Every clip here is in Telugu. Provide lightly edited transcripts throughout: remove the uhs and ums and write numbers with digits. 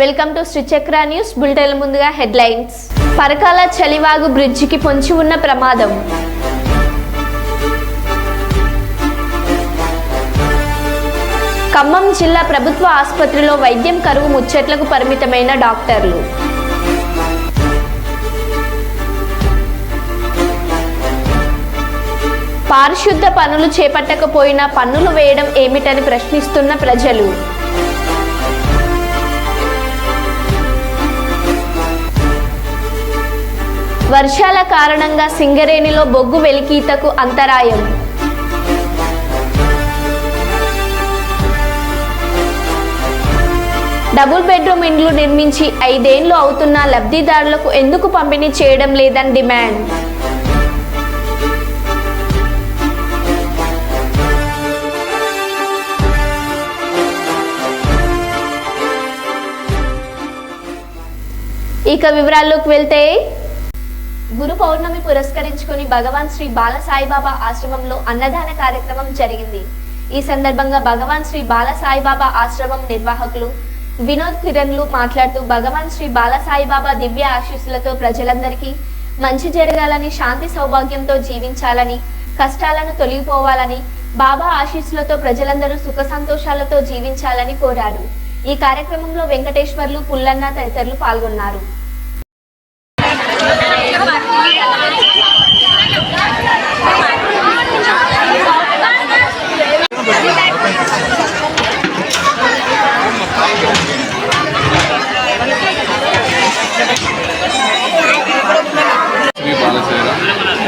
Welcome to Sri Chakra news bulletin. ముందుగా హెడ్లైన్స్. పరకాల చలివాగు బ్రిడ్జికి పొంచి ఉన్న ప్రమాదం. ఖమ్మం జిల్లా ప్రభుత్వ ఆసుపత్రిలో వైద్యం కరువు ముచ్చట్లకు పరిమితమైన డాక్టర్లు. పారిశుద్ధ పనులు చేపట్టకపోయినా పన్నులు వేయడం ఏమిటని ప్రశ్నిస్తున్న ప్రజలు. వర్షాల కారణంగా సింగరేణిలో బొగ్గు వెలికీతకు అంతరాయం. డబుల్ బెడ్రూమ్ ఇండ్లు నిర్మించి 5 ఏళ్లు అవుతున్నా లబ్ధిదారులకు ఎందుకు పంపిణీ చేయడం లేదని డిమాండ్. ఇక వివరాల్లోకి వెళ్తే, గురు పౌర్ణమి పురస్కరించుకుని భగవాన్ శ్రీ బాల సాయిబాబా ఆశ్రమంలో అన్నదాన కార్యక్రమం జరిగింది. ఈ సందర్భంగా భగవాన్ శ్రీ బాల సాయిబాబా ఆశ్రమం నిర్వాహకులు వినోద్ కిరణ్లు మాట్లాడుతూ, భగవాన్ శ్రీ బాల సాయిబాబా దివ్య ఆశీస్సులతో ప్రజలందరికీ మంచి జరగాలని, శాంతి సౌభాగ్యంతో జీవించాలని, కష్టాలను తొలగిపోవాలని, బాబా ఆశీస్సులతో ప్రజలందరూ సుఖ సంతోషాలతో జీవించాలని కోరారు. ఈ కార్యక్రమంలో వెంకటేశ్వర్లు, పుల్లన్న తదితరులు పాల్గొన్నారు.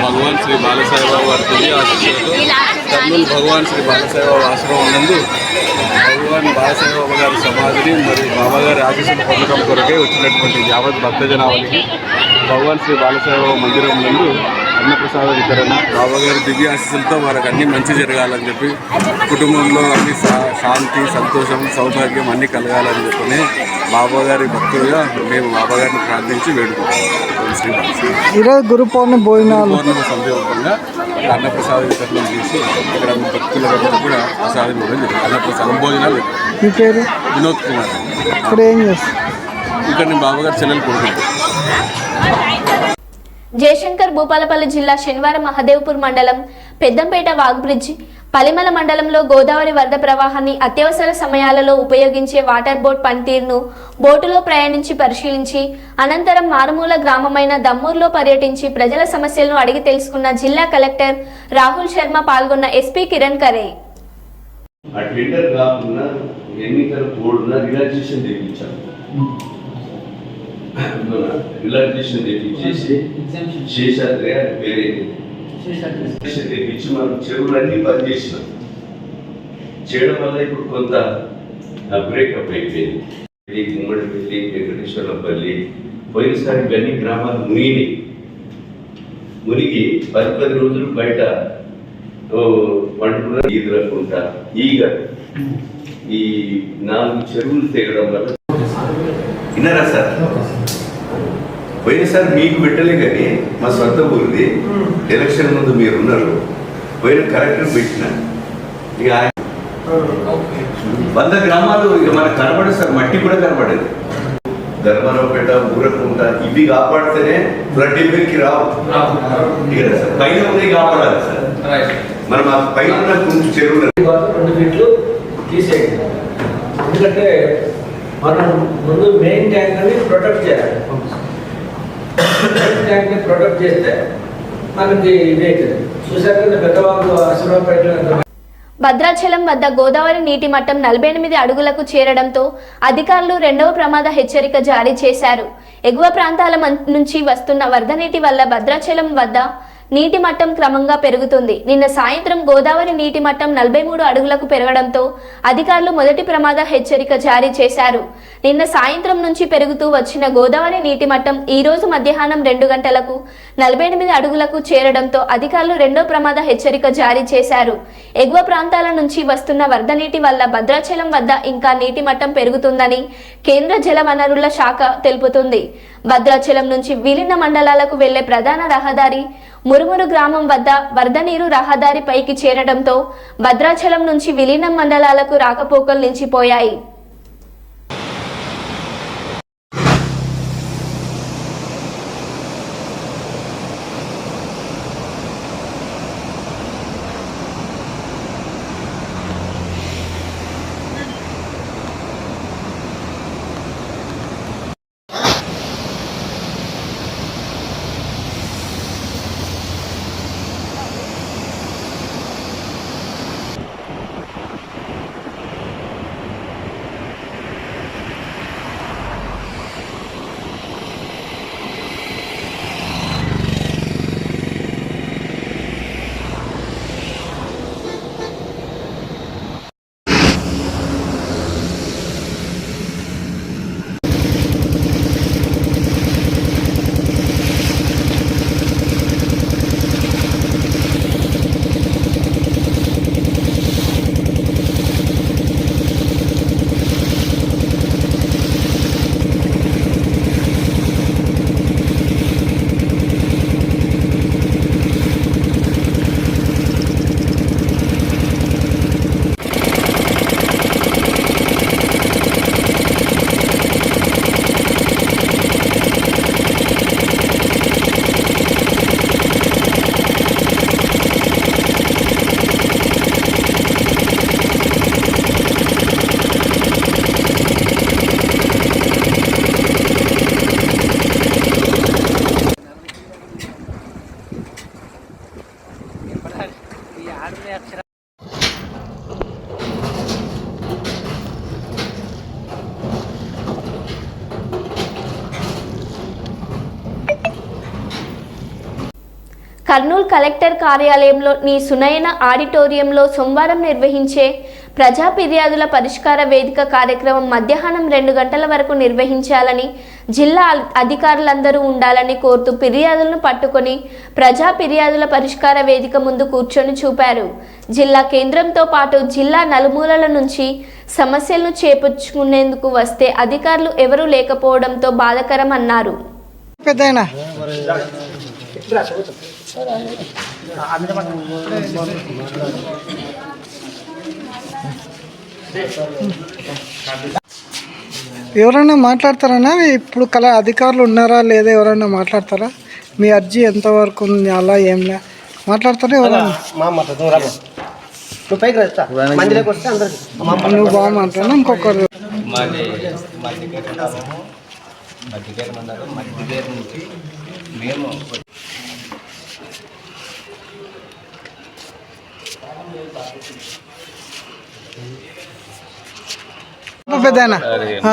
భగవాన్ శ్రీ బాలసాయిబాబా వారి దివ్య ఆశీస్సులతో కర్నూలు భగవాన్ శ్రీ బాలసాయిబాబా ఆశ్రమం నందు భగవాన్ బాలసాయిబాబా గారి సమాధిని మరియు బాబా గారి ఆశీస్సులు పొందడం కొరకే వచ్చినటువంటి యావత్ భక్తజనావళికి భగవాన్ శ్రీ బాలసాయిబాబా మందిరం నందు అన్నప్రసాద వితరణ, బాబా గారి దివ్య ఆశీస్సులతో వారికి అన్ని మంచి జరగాలని చెప్పి, కుటుంబంలో అన్ని శాంతి, సంతోషం, సౌభాగ్యం అన్నీ కలగాలని చెప్పని బాబా గారి భక్తులుగా మేము బాబా గారిని ప్రార్థించి వేడుకుంటాం. శ్రీ ఈరోజు గురు పౌర్ణమి పౌర్ణమి సందర్భంగా అన్నప్రసాద వితరణ చేసి ఇక్కడ భక్తులందరూ కూడా ప్రసాదం ఇవ్వడం జరిగింది. అన్నప్రసాదం భోజనాలు. మీ పేరు? వినోద్ కుమార్. ఇక్కడ ఏం చేస్తారు? ఇక్కడ నేను బాబా గారి చెల్లెలు కొడుకుంటాను. జయశంకర్ భూపాలపల్లి జిల్లా శనివారం మహదేవ్పూర్ మండలం పెద్దంపేట వాగ్బ్రిడ్జి, పలిమల మండలంలో గోదావరి వరద ప్రవాహాన్ని అత్యవసర సమయాలలో ఉపయోగించే వాటర్ బోట్ పనితీరును బోటులో ప్రయాణించి పరిశీలించి అనంతరం మారుమూల గ్రామమైన దమ్మూరులో పర్యటించి ప్రజల సమస్యలను అడిగి తెలుసుకున్న జిల్లా కలెక్టర్ రాహుల్ శర్మ. పాల్గొన్న ఎస్పీ కిరణ్ కరే. రిలాక్సేషన్ తెప్పించేసి శేషాద్రి వేరే తెప్పించి మనం చెరువులన్నీ బంద్ చేసినాం. చేయడం వల్ల ఇప్పుడు కొంత బ్రేకప్ అయిపోయింది. గుమ్మడిపల్లి, వెంకటేశ్వరపల్లి పోయినసారి ఇవన్నీ గ్రామాలు మునిగి 10 రోజులు బయట పండుగ ఈదురకుంటా ఈగ ఈ 4 చెరువులు తెగడం వల్ల విన్నారా సార్? పోయినసారి మీకు పెట్టలే కానీ మా సొంత ఊరిది ఎలక్షన్ ముందు మీరు ఉన్నారు. పోయిన కలెక్టర్ పెట్టిన 100 గ్రామాలు ఇక మనకు కనబడదు సార్, మట్టి కూడా కనబడదు. ధర్మరావుపేట, ఊరకుంట ఇవి కాపాడితేనే ఫ్లడ్ ఇబ్బందికి రావు. సార్ పైన ఉన్నాయి కాపాడాలి సార్. మనం ఆ పైన కొంచెం చెరువులు 2 ఫీట్లు తీసేయండి. ఎందుకంటే మనం ముందు మెయిన్ ట్యాంక్ అని ప్రొటెక్ట్ చేయాలి. మెయిన్ ట్యాంక్ ని ప్రొటెక్ట్ చేస్తే మనకి ఇదే చూసాక పెద్దవాళ్ళు అసలు. భద్రాచలం వద్ద గోదావరి నీటి మట్టం 48 అడుగులకు చేరడంతో అధికారులు 2వ ప్రమాద హెచ్చరిక జారీ చేశారు. ఎగువ ప్రాంతాల నుంచి వస్తున్న వరద నీటి వల్ల భద్రాచలం వద్ద నీటి మట్టం క్రమంగా పెరుగుతుంది. నిన్న సాయంత్రం గోదావరి నీటి మట్టం 43 అడుగులకు పెరగడంతో అధికారులు మొదటి ప్రమాద హెచ్చరిక జారీ చేశారు. నిన్న సాయంత్రం నుంచి పెరుగుతూ వచ్చిన గోదావరి నీటి మట్టం ఈ రోజు మధ్యాహ్నం 2 గంటలకు 48 అడుగులకు చేరడంతో అధికారులు 2వ ప్రమాద హెచ్చరిక జారీ చేశారు. ఎగువ ప్రాంతాల నుంచి వస్తున్న వరద నీటి వల్ల భద్రాచలం వద్ద ఇంకా నీటి మట్టం పెరుగుతుందని కేంద్ర జల వనరుల శాఖ తెలుపుతుంది. భద్రాచలం నుంచి విలీన మండలాలకు వెళ్లే ప్రధాన రహదారి మురుమురు గ్రామం వద్ద వరద నీరు రహదారి పైకి చేరడంతో భద్రాచలం నుంచి విలీనం మండలాలకు రాకపోకలు నిలిచిపోయాయి. కర్నూలు కలెక్టర్ కార్యాలయంలో నీ సునయన ఆడిటోరియంలో సోమవారం నిర్వహించే ప్రజా ఫిర్యాదుల పరిష్కార వేదిక కార్యక్రమం మధ్యాహ్నం 2 గంటల వరకు నిర్వహించాలని జిల్లా అధికారులందరూ ఉండాలని కోరుతూ ఫిర్యాదులను పట్టుకొని ప్రజా ఫిర్యాదుల పరిష్కార వేదిక ముందు కూర్చొని చూపారు. జిల్లా కేంద్రంతో పాటు జిల్లా నలుమూలల నుంచి సమస్యలను చేపట్టుకునేందుకు వస్తే అధికారులు ఎవరూ లేకపోవడంతో బాధాకరం అన్నారు. పెద్దయినా ఎవరైనా మాట్లాడతారా? ఇప్పుడు అధికారులు ఉన్నారా లేదా ఎవరైనా మాట్లాడతారా? మీ అర్జీ ఎంతవరకు ఉంది అలా ఏం లే మాట్లాడతారా ఎవరైనా? నువ్వు బాగా మాట్లాడినా ఇంకొకరు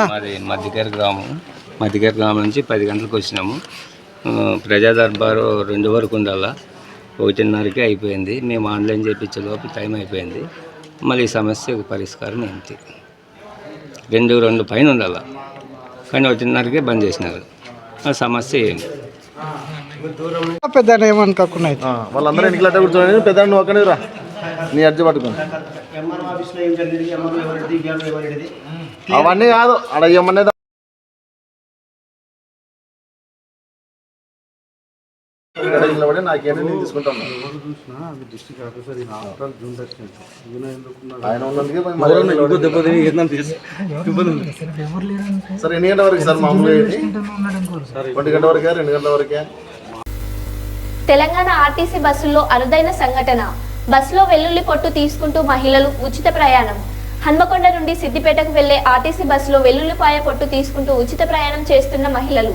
మాది మధ్యకేర గ్రామం నుంచి 10 గంటలకు వచ్చినాము. ప్రజా దర్బారు 2 వరకు ఉండాలా, 1:30కి అయిపోయింది. మేము ఆన్లైన్ చేయించే లోపు టైం అయిపోయింది. మళ్ళీ ఈ సమస్యకు పరిష్కారం ఏంటి? 2 పైన ఉండాలా, కానీ 1:30కే బంద్ చేసినారు. ఆ సమస్య ఏంటి? పెద్ద ఏమనుకోకుండా వాళ్ళందరూ ఎన్నికలు అట్ట కూర్చోని పెద్ద నువ్వు అక్కడే రా, నీ అర్జీ పట్టుకుని అవన్నీ కాదు అక్కడ ఏమన్నా నాకేమో నేను తీసుకుంటాను. ఆయన ఉన్నందుకే సార్ ఎన్ని గంటల వరకు సార్ మామూలుగా 1 గంట వరకే 2 గంటల వరకే? తెలంగాణ ఆర్టీసీ బస్సుల్లో అరుదైన సంఘటన. బస్సులో వెల్లుల్లి పొట్టు తీసుకుంటూ మహిళలు ఉచిత ప్రయాణం. హన్మకొండ నుండి సిద్దిపేటకు వెళ్లే ఆర్టీసీ బస్సులో వెల్లుల్లిపాయ పొట్టు తీసుకుంటూ ఉచిత ప్రయాణం చేస్తున్న మహిళలు.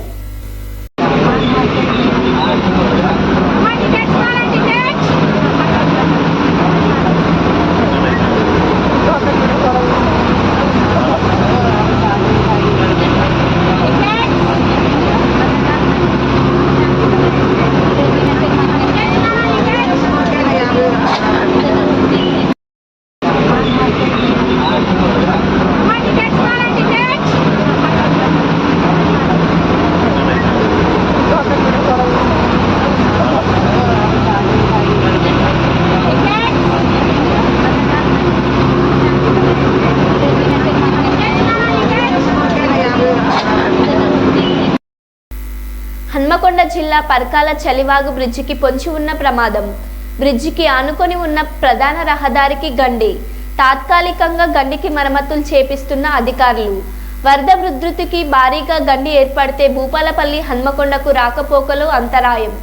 హన్మకొండ జిల్లా పర్కాల చలివాగు బ్రిడ్జికి పొంచి ఉన్న ప్రమాదం. బ్రిడ్జికి ఆనుకొని ఉన్న ప్రధాన రహదారికి గండి. తాత్కాలికంగా గండికి మరమ్మతులు చేపిస్తున్న అధికారులు. వరద ఉధృతికి భారీగా గండి ఏర్పడితే భూపాలపల్లి హన్మకొండకు రాకపోకలు అంతరాయం.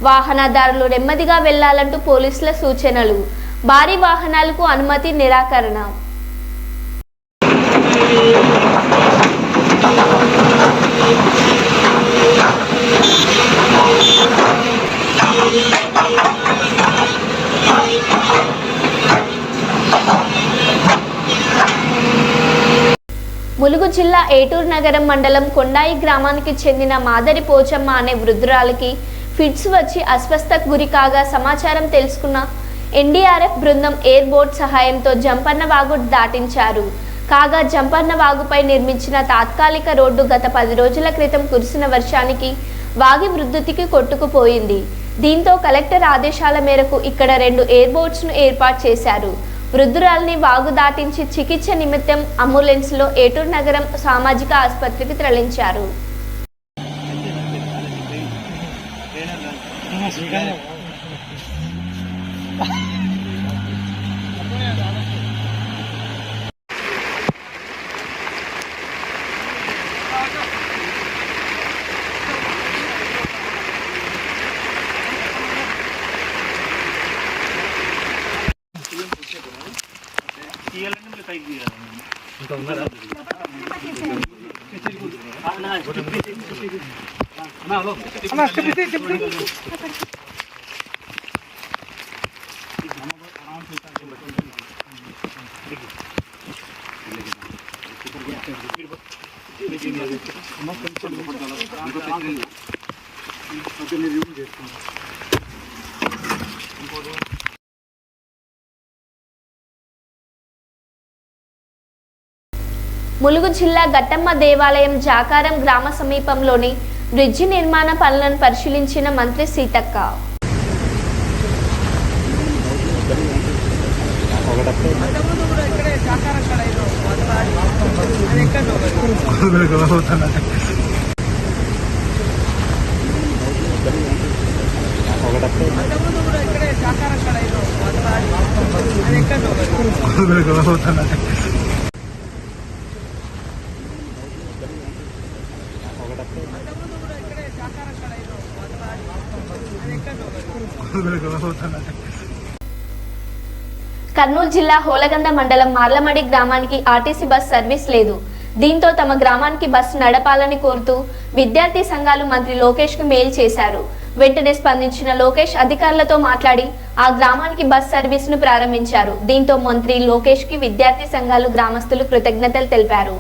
వాహనదారులు నెమ్మదిగా వెళ్లాలంటూ పోలీసుల సూచనలు. భారీ వాహనాలకు అనుమతి నిరాకరణ. ములుగు జిల్లా ఏటూరు నగరం మండలం కొండాయి గ్రామానికి చెందిన మాదరి పోచమ్మ అనే వృద్ధురాలికి ఫిట్స్ వచ్చి అస్వస్థకు గురి కాగా సమాచారం తెలుసుకున్న ఎన్డీఆర్ఎఫ్ బృందం ఎయిర్ బోట్ సహాయంతో జంపన్న వాగు దాటించారు. కాగా జంపన్న వాగుపై నిర్మించిన తాత్కాలిక రోడ్డు గత 10 రోజుల క్రితం కురిసిన వర్షానికి వాగి ఉధృతికి కొట్టుకుపోయింది. దీంతో కలెక్టర్ ఆదేశాల మేరకు ఇక్కడ 2 ఎయిర్ బోట్స్ను ఏర్పాటు చేశారు. వృద్ధురాలిని వాగు దాటించి చికిత్స నిమిత్తం అంబులెన్స్లో ఏటూరు నగరం సామాజిక ఆసుపత్రికి తరలించారు. ములుగు జిల్లా ఘట్టమ్మ దేవాలయం జాకారం గ్రామ సమీపంలోని బ్రిడ్జి నిర్మాణ పనులను పరిశీలించిన మంత్రి సీతక్క. కర్నూలు జిల్లా హోలగంద మండలం మార్లమడి గ్రామానికి ఆర్టీసీ బస్ సర్వీస్ లేదు. దీంతో తమ గ్రామానికి బస్సు నడపాలని కోరుతూ విద్యార్థి సంఘాలు మంత్రి లోకేష్ కు మెయిల్ చేశారు. వెంటనే స్పందించిన లోకేష్ అధికారులతో మాట్లాడి ఆ గ్రామానికి బస్ సర్వీస్ ను ప్రారంభించారు. దీంతో మంత్రి లోకేష్ కి విద్యార్థి సంఘాలు గ్రామస్తులు కృతజ్ఞతలు తెలిపారు.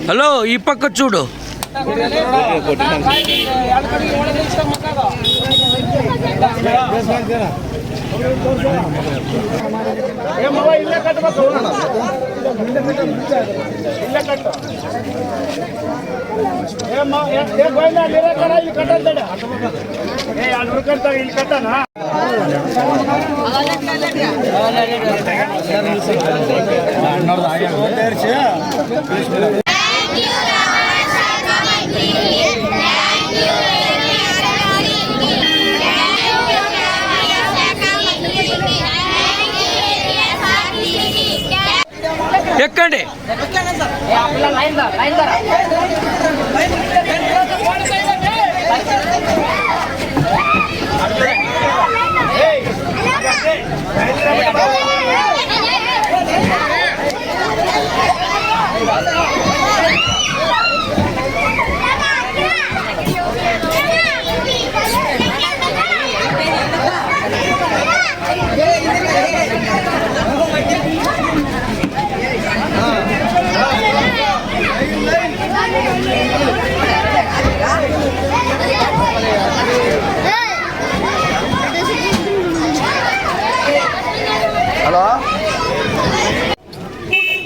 హలో, ఈ పక్క చూడు. ఎక్కండి.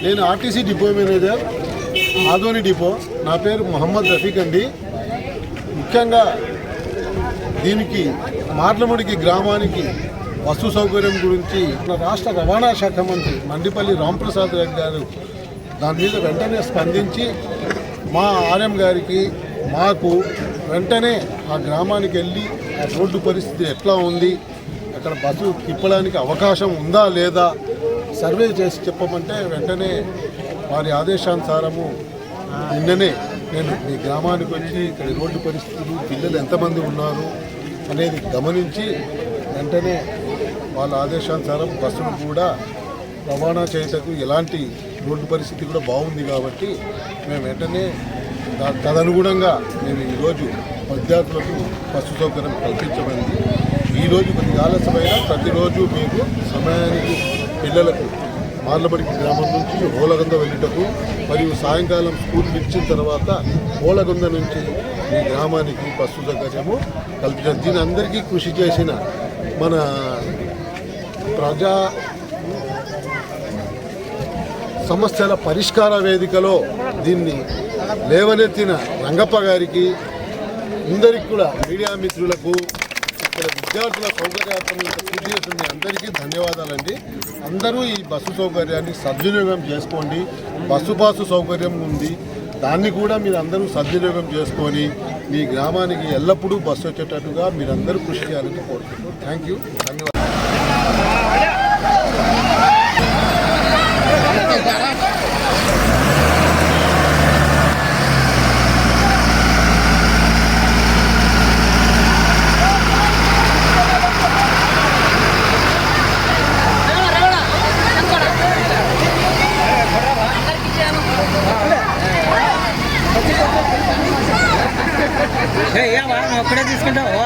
నేను RTC depot manager, Adoni depot. నా పేరు మొహమ్మద్ రఫీక్ అండి. ముఖ్యంగా దీనికి మార్లముడికి గ్రామానికి బస్సు సౌకర్యం గురించి రాష్ట్ర రవాణా శాఖ మంత్రి మండిపల్లి రాంప్రసాద్ రెడ్డి గారు దాని మీద వెంటనే స్పందించి మా ఆర్ఎం గారికి మాకు వెంటనే ఆ గ్రామానికి వెళ్ళి ఆ రోడ్డు పరిస్థితి ఎట్లా ఉంది, అక్కడ బస్సు తిప్పడానికి అవకాశం ఉందా లేదా సర్వే చేసి చెప్పమంటే వెంటనే వారి ఆదేశానుసారము నిన్ననే నేను మీ గ్రామానికి వచ్చి ఇక్కడ రోడ్డు పరిస్థితులు, పిల్లలు ఎంతమంది ఉన్నారు అనేది గమనించి వెంటనే వాళ్ళ ఆదేశానుసారం బస్సును కూడా రవాణా చేయటకు ఎలాంటి రోడ్డు పరిస్థితి కూడా బాగుంది కాబట్టి మేము వెంటనే తదనుగుణంగా మేము ఈరోజు విద్యార్థులకు బస్సు సౌకర్యం కల్పించబడింది. ఈరోజు కొద్దిగా ఆలస్యమైన ప్రతిరోజు మీకు సమయానికి పిల్లలకు మార్లబడికి గ్రామం నుంచి హోలగొంద వెళ్ళటకు మరియు సాయంకాలం స్కూల్ ఇచ్చిన తర్వాత హోలగొంద నుంచి మీ గ్రామానికి బస్సు సౌకర్యము కల్పించారు. దీని అందరికీ కృషి చేసిన మన ప్రజా సమస్యల పరిష్కార వేదికలో దీన్ని లేవనెత్తిన రంగప్ప గారికి, అందరికీ కూడా మీడియా మిత్రులకు, ఇక్కడ విద్యార్థుల సౌకర్యార్థం కృషి చేస్తున్న అందరికీ ధన్యవాదాలండి. అందరూ ఈ బస్సు సౌకర్యాన్ని సద్వినియోగం చేసుకోండి. బస్సు పాసు సౌకర్యం ఉంది, దాన్ని కూడా మీరు అందరూ సద్వినియోగం చేసుకొని మీ గ్రామానికి ఎల్లప్పుడూ బస్సు వచ్చేటట్టుగా మీరందరూ కృషి చేయాలని కోరుకుంటున్నాను. థ్యాంక్ యూ, ధన్యవాదాలు. ఒక్కడే తీసుకుంటావు.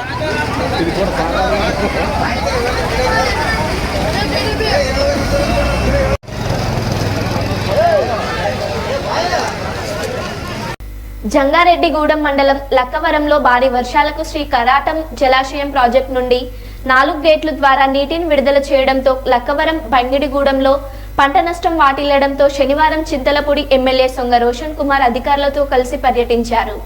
జంగారెడ్డిగూడెం మండలం లక్కవరంలో భారీ వర్షాలకు శ్రీ కరాటం జలాశయం ప్రాజెక్టు నుండి 4 గేట్ల ద్వారా నీటిని విడుదల చేయడంతో లక్కవరం బంగిడిగూడెంలో పంట నష్టం వాటిల్లడంతో శనివారం చింతలపూడి ఎమ్మెల్యే సొంగ రోషన్ కుమార్ అధికారులతో కలిసి పర్యటించారు.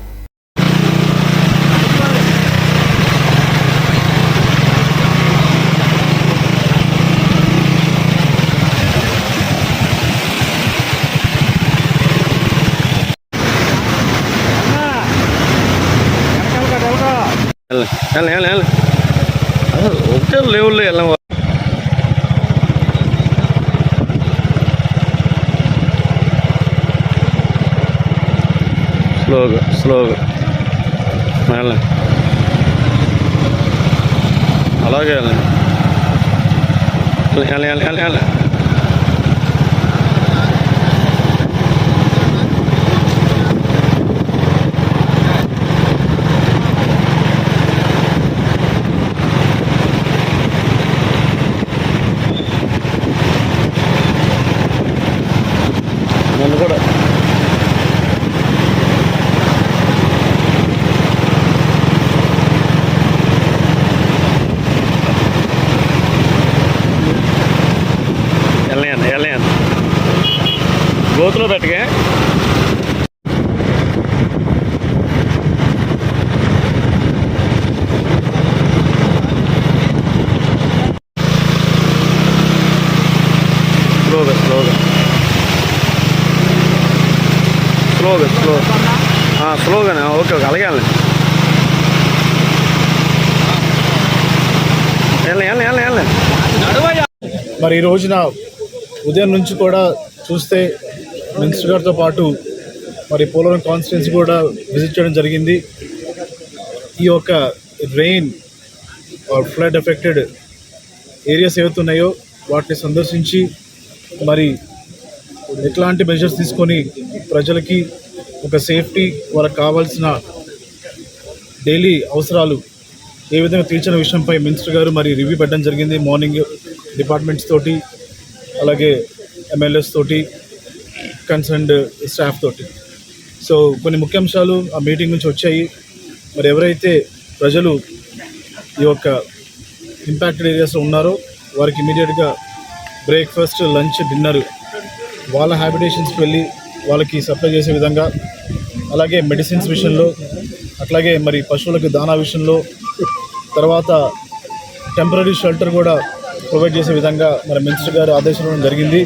ఒకటే లేవుల్లో వెళ్ళాం. స్లోగా వెళ్ళండి, అలాగే వెళ్ళండి. నన్ను కూడా వెళ్ళండి గోతులో పెట్టకే. స్లోగానే ఓకే అలాగే వెళ్ళండి. మరి ఈ రోజున ఉదయం నుంచి కూడా చూస్తే మినిస్టర్ గారితో పాటు మరి పోలవరం కాన్స్టిట్యున్సీ కూడా విజిట్ చేయడం జరిగింది. ఈ యొక్క రెయిన్ ఫ్లడ్ ఎఫెక్టెడ్ ఏరియాస్ ఏవైతున్నాయో వాటిని సందర్శించి మరి ఎట్లాంటి మెజర్స్ తీసుకొని ప్రజలకి ఒక సేఫ్టీ, వాళ్ళకి కావాల్సిన డైలీ అవసరాలు ఏ విధంగా తీర్చిన విషయంపై మినిస్టర్ గారు మరి రివ్యూ పెట్టడం జరిగింది. మార్నింగ్ డిపార్ట్మెంట్స్ తోటి, అలాగే ఎమ్మెల్యేస్ తోటి, కన్సర్న్డ్ స్టాఫ్ తోటి. సో కొన్ని ముఖ్యాంశాలు ఆ మీటింగ్ నుంచి వచ్చాయి. మరి ఎవరైతే ప్రజలు ఈ యొక్క ఇంపాక్టెడ్ ఏరియాస్లో ఉన్నారో వారికి ఇమీడియట్గా బ్రేక్ఫాస్ట్, లంచ్, డిన్నర్ వాళ్ళ హ్యాబిటేషన్స్కి వెళ్ళి వాళ్ళకి సప్లై చేసే విధంగా, అలాగే మెడిసిన్స్ విషయంలో, అట్లాగే మరి పశువులకు దానా విషయంలో, తర్వాత టెంపరీ షెల్టర్ కూడా ప్రొవైడ్ చేసే విధంగా మరి మినిస్టర్ గారు ఆదేశించడం జరిగింది.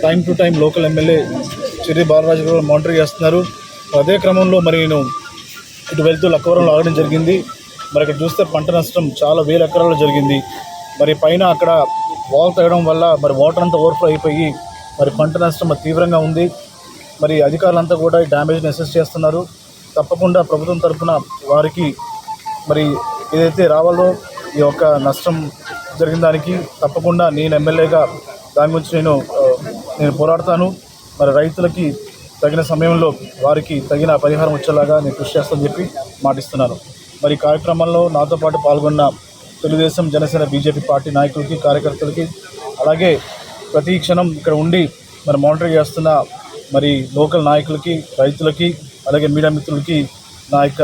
Time to time local MLA Chirri Balaraju గారు మానిటర్ చేస్తున్నారు. అదే క్రమంలో మరి నేను ఇటు వెళ్తూ లక్కవరంలో ఆగడం జరిగింది. మరి ఇక్కడ చూస్తే పంట నష్టం చాలా వేల ఎకరాల్లో జరిగింది. మరి పైన అక్కడ వాల్ తగ్గడం వల్ల మరి వాటర్ అంతా ఓవర్ఫ్లో అయిపోయి మరి పంట నష్టం తీవ్రంగా ఉంది. మరి అధికారులంతా కూడా ఈ డ్యామేజ్ని అసెస్ చేస్తున్నారు. తప్పకుండా ప్రభుత్వం తరఫున వారికి మరి ఏదైతే రావాలో ఈ యొక్క నష్టం జరిగిన దానికి తప్పకుండా నేను ఎమ్మెల్యేగా దాని గురించి నేను పోరాడతాను. మరి రైతులకి తగిన సమయంలో వారికి తగిన పరిహారం వచ్చేలాగా నేను కృషి చేస్తానని చెప్పి మాటిస్తున్నాను. మరి కార్యక్రమంలో నాతో పాటు పాల్గొన్న తెలుగుదేశం, జనసేన, బీజేపీ పార్టీ నాయకులకి, కార్యకర్తలకి, అలాగే ప్రతి క్షణం ఇక్కడ ఉండి మరి మానిటర్ చేస్తున్న మరి లోకల్ నాయకులకి, రైతులకి, అలాగే మీడియా మిత్రులకి నా యొక్క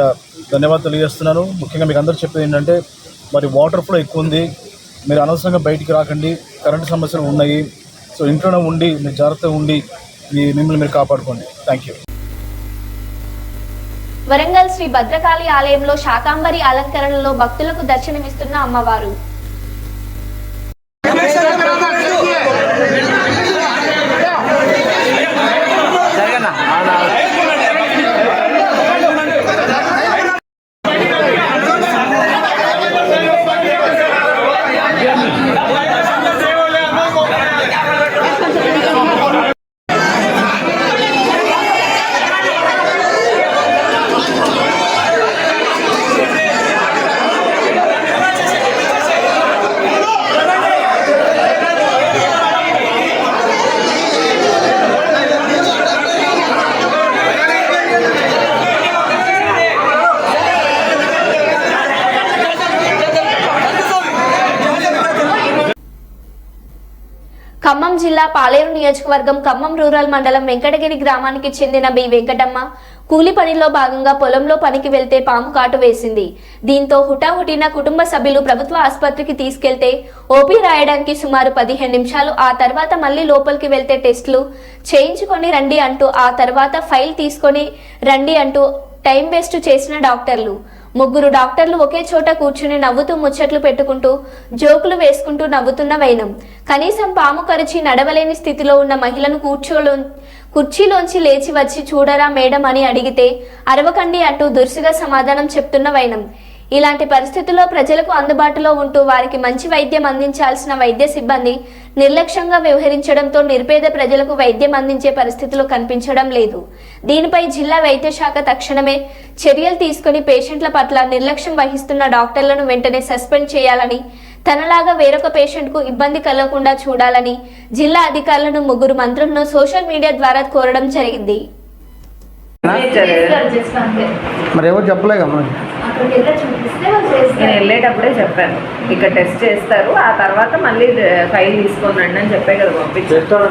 ధన్యవాదాలు తెలియజేస్తున్నాను. ముఖ్యంగా మీకు అందరూ చెప్పేది ఏంటంటే మరి వాటర్ ఫ్లో ఎక్కువ ఉంది. మీరు అనవసరంగా బయటికి రాకండి. కరెంటు సమస్యలు ఉన్నాయి. సో ఇంట్లోనే ఉండి మీరు జాగ్రత్తగా ఉండి మిమ్మల్ని మీరు కాపాడుకోండి. Thank you. వరంగల్ శ్రీ భద్రకాళి ఆలయంలో శాకాంబరి అలంకరణలో భక్తులకు దర్శనమిస్తున్న అమ్మవారు. ఖమ్మం జిల్లా పాలేరు నియోజకవర్గం ఖమ్మం రూరల్ మండలం వెంకటగిరి గ్రామానికి చెందిన బి వెంకటమ్మ కూలి పనిలో భాగంగా పొలంలో పనికి వెళ్తే పాము కాటు వేసింది. దీంతో హుటాహుటిన కుటుంబ సభ్యులు ప్రభుత్వ ఆసుపత్రికి తీసుకెళ్తే ఓపీ రాయడానికి సుమారు 15 నిమిషాలు, ఆ తర్వాత మళ్లీ లోపలికి వెళ్తే టెస్టులు చేయించుకొని రండి అంటూ, ఆ తర్వాత ఫైల్ తీసుకొని రండి అంటూ టైం వేస్ట్ చేసిన డాక్టర్లు. ముగ్గురు డాక్టర్లు ఒకే చోట కూర్చుని నవ్వుతూ ముచ్చట్లు పెట్టుకుంటూ జోకులు వేసుకుంటూ నవ్వుతున్న వైనం. కనీసం పాము కరిచి నడవలేని స్థితిలో ఉన్న మహిళను కుర్చీలోంచి లేచి వచ్చి చూడరా మేడం అని అడిగితే అరవకండి అంటూ దురుసుగా సమాధానం చెప్తున్న వైనం. ఇలాంటి పరిస్థితుల్లో ప్రజలకు అందుబాటులో ఉంటూ వారికి మంచి వైద్యం అందించాల్సిన వైద్య సిబ్బంది నిర్లక్ష్యంగా వ్యవహరించడంతో నిరుపేద ప్రజలకు వైద్యం అందించే పరిస్థితులు కనిపించడం లేదు. దీనిపై జిల్లా వైద్య శాఖ తక్షణమే చర్యలు తీసుకుని పేషెంట్ల పట్ల నిర్లక్ష్యం వహిస్తున్న డాక్టర్లను వెంటనే సస్పెండ్ చేయాలని, తనలాగా వేరొక పేషెంట్కు ఇబ్బంది కలగకుండా చూడాలని జిల్లా అధికారులను ముగ్గురు మంత్రులను సోషల్ మీడియా ద్వారా కోరడం జరిగింది. మరి ఎవరు చెప్పలేకమ్మా? నేను వెళ్ళేటప్పుడే చెప్పాను, ఇక్కడ టెస్ట్ చేస్తారు, ఆ తర్వాత మళ్ళీ ఫైల్ తీసుకొని రండి అని చెప్పే కదా పంపించారు.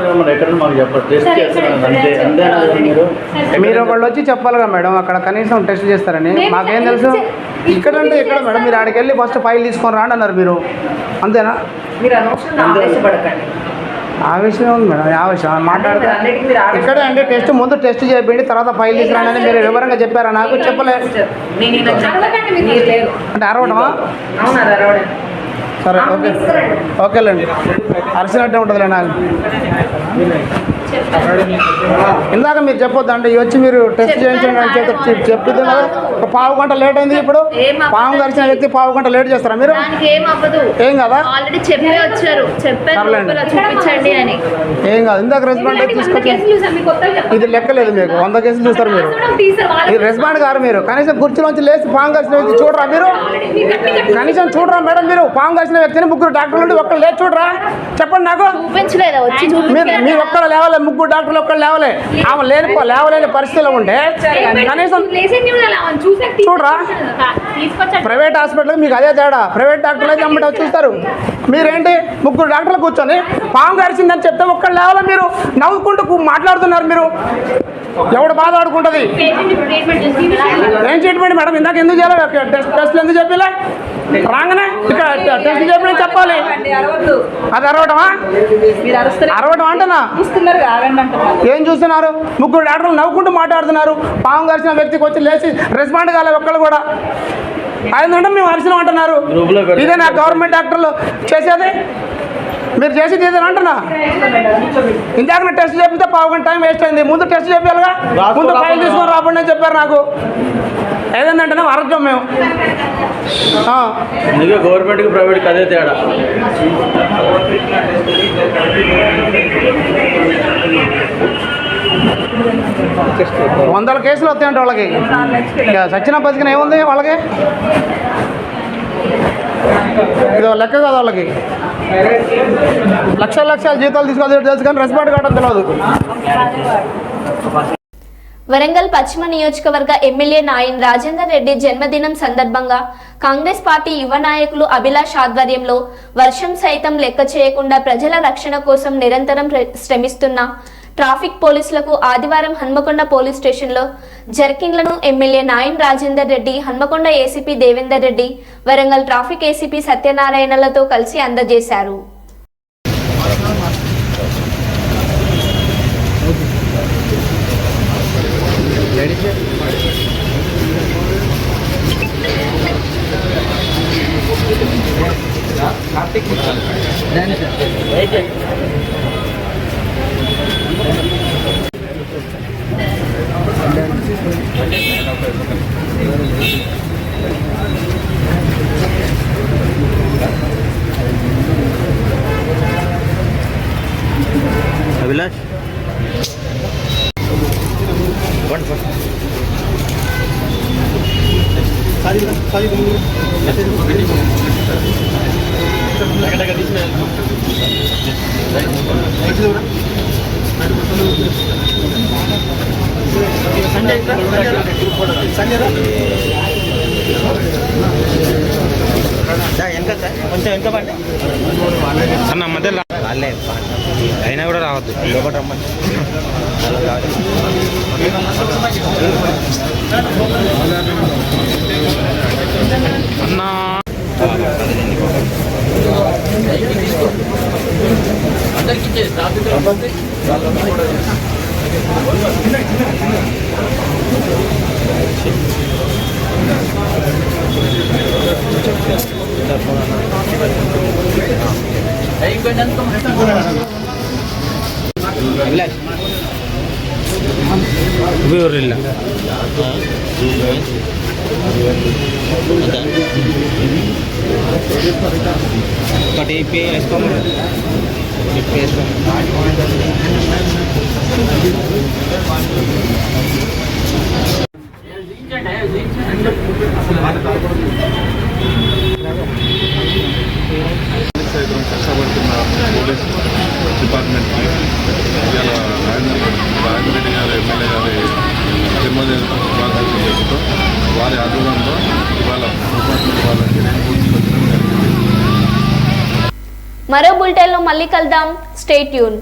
మీరు ఒకళ్ళు వచ్చి చెప్పాలిగా మేడం, అక్కడ కనీసం టెస్ట్ చేస్తారని మాకేం తెలుసు. ఇక్కడ అంటే ఇక్కడ మేడం, మీరు ఆడికి వెళ్ళి ఫస్ట్ ఫైల్ తీసుకొని రాండి అన్నారు మీరు, అంతేనా? మీరు అనవసరంగా ఆవేశపడకండి. ఆవేశం ఉంది మేడం, ఆవేశం మాట్లాడితే ఇక్కడే అంటే టెస్ట్ ముందు టెస్ట్ చేయండి, తర్వాత ఫైల్ తీసుకురాని మీరు వివరంగా చెప్పారా? నాకు చెప్పలేదు అంటే అరవడమా? అవును, అది అరవడం. సరే ఓకే, ఓకేలేండి, అరిసినట్టే ఉంటుందిలే నాకు. ఇందాక మీరు చెప్పొద్దు అంటే వచ్చి మీరు టెస్ట్ చేయించండి అని చెప్తుంది కదా. ఒక పావు గంట లేట్ అయింది. ఇప్పుడు పాము కరిచిన వ్యక్తి పావు గంట లేట్ చేస్తారా మీరు? ఏం కదా, ఏం కాదు. ఇందాక రెస్పాండ్ తీసుకొచ్చి ఇది లెక్కలేదు మీకు, 100 కేసులు చూస్తారు మీరు. ఇది రెస్పాండ్ గారు మీరు కనీసం కుర్చీలోంచి లేచి పాము కరిచిన వ్యక్తి చూడరా మీరు? కనీసం చూడరా మేడం మీరు? పాము కరిచిన వ్యక్తిని ముగ్గురు డాక్టర్లు ఉండి ఒక్కరు లేచి చూడరా? చెప్పండి నాకు. మీరు ఒక్కడ లేవలే, ముగ్గురు డాక్టర్లు ఒక్కరు లేవలే. ఆమె లేవలేని పరిస్థితిలో ఉంటే కనీసం చూడరా? ప్రైవేట్ హాస్పిటల్ మీకు అదే తేడా. ప్రైవేట్ డాక్టర్లు అయితే అమ్మట చూస్తారు, మీరేంటి ముగ్గురు డాక్టర్లు కూర్చొని పాము కరిచిందని చెప్తే ఒక్కరు లేవాలా? మీరు నవ్వుకుంటూ మాట్లాడుతున్నారు. మీరు ఎవడు బాధ ఆడుకుంటుంది? ఏం ట్రీట్మెంట్ మేడం? ఇందాక ఎందుకు చేయాలి? టెస్ట్లు ఎందుకు చెప్పలే? రాగానే ఇక్కడ టెస్ట్ చెప్పిన చెప్పాలి. అది అరవటమా? అరవటం అంటున్నా. ఏం చూస్తున్నారు? ముగ్గురు డాక్టర్లు నవ్వుకుంటూ మాట్లాడుతున్నారు. పాము కరిచిన వ్యక్తికి వచ్చి లేచి రెస్పాండ్ కాలేదు ఒక్కళ్ళు కూడా. అయిందంటే మేము అరిసినాం అంటున్నారు. ఇదే నా గవర్నమెంట్ డాక్టర్లు చేసేది? మీరు చేసేది ఏదైనా అంటున్నా? ఇందాక టెస్ట్ చేపిస్తే పావు గంట టైం వేస్ట్ అయింది. ముందు టెస్ట్ చెప్పాలిగా, ముందు ఫైల్ తీసుకొని రాబడి అని చెప్పారు నాకు. ఏదంటే అరగం మేము. గవర్నమెంట్కి ప్రైవేట్కి అదే తేడా. వందల కేసులు వస్తాయంటే వాళ్ళకి. సచిన బతికిన ఏముంది వాళ్ళకి? ఇది లెక్క కాదు వాళ్ళకి. లక్షల జీతాలు తీసుకోవాలి తెలుసు కానీ రెస్పాండ్ కావడం తెలియదు. వరంగల్ పశ్చిమ నియోజకవర్గ ఎమ్మెల్యే నాయన్ రాజేందర్ రెడ్డి జన్మదినం సందర్భంగా కాంగ్రెస్ పార్టీ యువ నాయకులు అభిలాష్ ఆధ్వర్యంలో వర్షం సైతం లెక్క చేయకుండా ప్రజల రక్షణ కోసం నిరంతరం శ్రమిస్తున్న ట్రాఫిక్ పోలీసులకు ఆదివారం హన్మకొండ పోలీస్ స్టేషన్లో జర్కింగ్లను MLA Nayan Rajender Reddy, Hanmakonda ACP Devender Reddy, Warangal traffic ACP సత్యనారాయణలతో కలిసి అందజేశారు. అభిలాష్ సంజయ్ కొంచెం ఎంత పడ్డా అన్న మధ్యలో వాళ్ళే అయినా కూడా రావద్దు లోపల రమ్మని అన్నా ఊరిಲ್ಲ ఒకటి పే వేసుకోమని కష్టపడుతున్న పోలీస్ డిపార్ట్మెంట్కి ఇవాళ రాజేంద్ర రెడ్డి గారు ఎమ్మెల్యే గారి జన్మదిన శుభాకాంక్షలు చేస్తూ వారి ఆధ్వర్యంలో ఇవాళ డిపార్ట్మెంట్ వాళ్ళకి పూర్తి జరిగింది. మరో బులెటిన్లో మళ్ళీ కలుద్దాం. Stay tune.